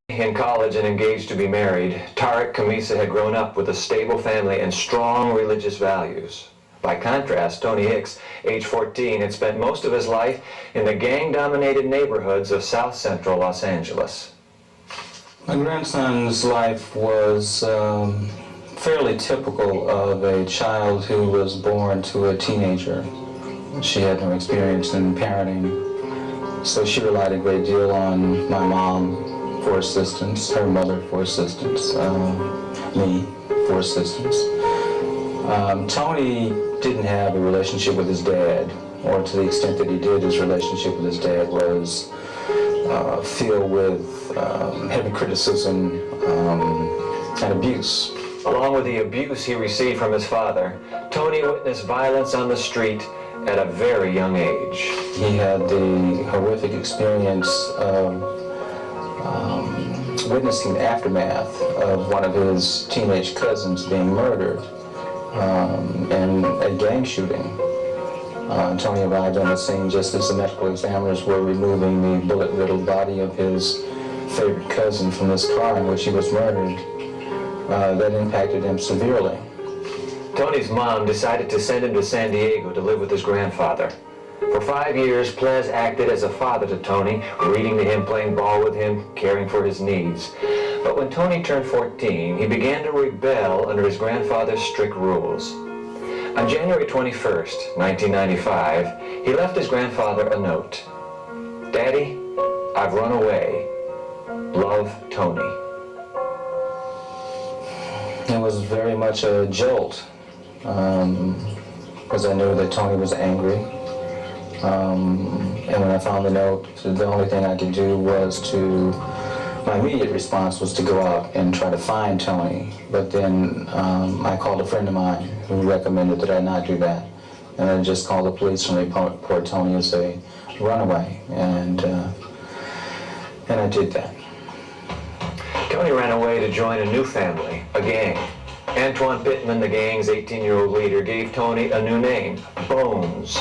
In college and engaged to be married, Tariq Kamisa had grown up with a stable family and strong religious values. By contrast, Tony Hicks, age 14, had spent most of his life in the gang-dominated neighborhoods of South Central Los Angeles. My grandson's life was fairly typical of a child who was born to a teenager. She had no experience in parenting, so she relied a great deal on my mom for assistance, her mother for assistance, me for assistance. Tony didn't have a relationship with his dad, or to the extent that he did, his relationship with his dad was filled with heavy criticism and abuse. Along with the abuse he received from his father, Tony witnessed violence on the street at a very young age. He had the horrific experience of witnessing the aftermath of one of his teenage cousins being murdered in a gang shooting. Tony arrived on the scene just as the medical examiners were removing the bullet-riddled body of his favorite cousin from this car in which he was murdered. That impacted him severely. Tony's mom decided to send him to San Diego to live with his grandfather. For 5 years, Ples acted as a father to Tony, reading to him, playing ball with him, caring for his needs. But when Tony turned 14, he began to rebel under his grandfather's strict rules. On January 21st, 1995, he left his grandfather a note. "Daddy, I've run away. Love, Tony." It was very much a jolt, because I knew that Tony was angry. And when I found the note, the only thing I could do was my immediate response was to go out and try to find Tony. But then I called a friend of mine who recommended that I not do that. And I just called the police and report Tony as a runaway. And I did that. Tony ran away to join a new family, a gang. Antoine Pittman, the gang's 18-year-old leader, gave Tony a new name, Bones.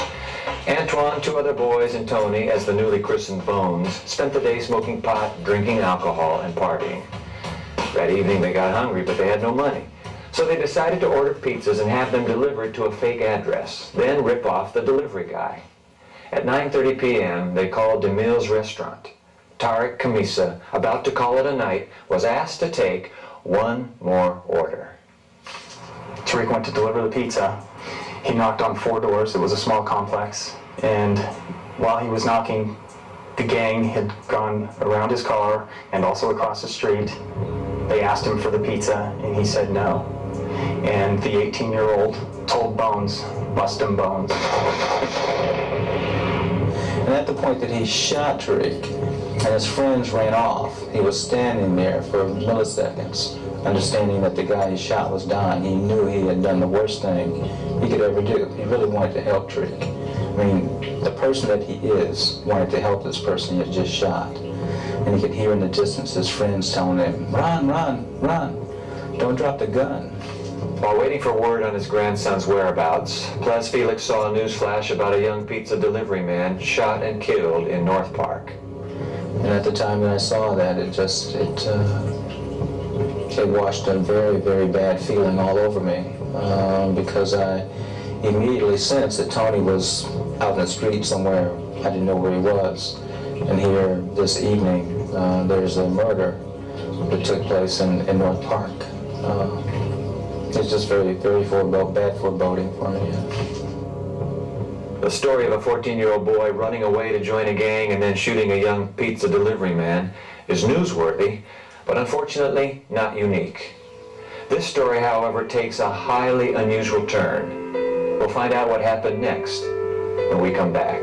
Antoine, 2 other boys, and Tony, as the newly christened Bones, spent the day smoking pot, drinking alcohol, and partying. That evening they got hungry, but they had no money. So they decided to order pizzas and have them delivered to a fake address, then rip off the delivery guy. At 9:30 p.m., they called DeMille's restaurant. Tariq Kamisa, about to call it a night, was asked to take one more order. Tariq went to deliver the pizza. He knocked on 4 doors. It was a small complex. And while he was knocking, the gang had gone around his car and also across the street. They asked him for the pizza, and he said no. And the 18-year-old told Bones, "Bust him, Bones." And at the point that he shot Tariq and his friends ran off, he was standing there for milliseconds, understanding that the guy he shot was dying. He knew he had done the worst thing he could ever do. He really wanted to help Tariq. I mean, the person that he is wanted to help this person he had just shot. And he could hear in the distance his friends telling him, "Run, run, run. Don't drop the gun." While waiting for word on his grandson's whereabouts, Ples Felix saw a news flash about a young pizza delivery man shot and killed in North Park. And at the time that I saw that, it washed a very, very bad feeling all over me, because I immediately sensed that Tony was out in the street somewhere. I didn't know where he was. And here, this evening, there's a murder that took place in North Park. It's just very, very bad foreboding for me. The story of a 14-year-old boy running away to join a gang and then shooting a young pizza delivery man is newsworthy, but unfortunately not unique. This story, however, takes a highly unusual turn. We'll find out what happened next when we come back.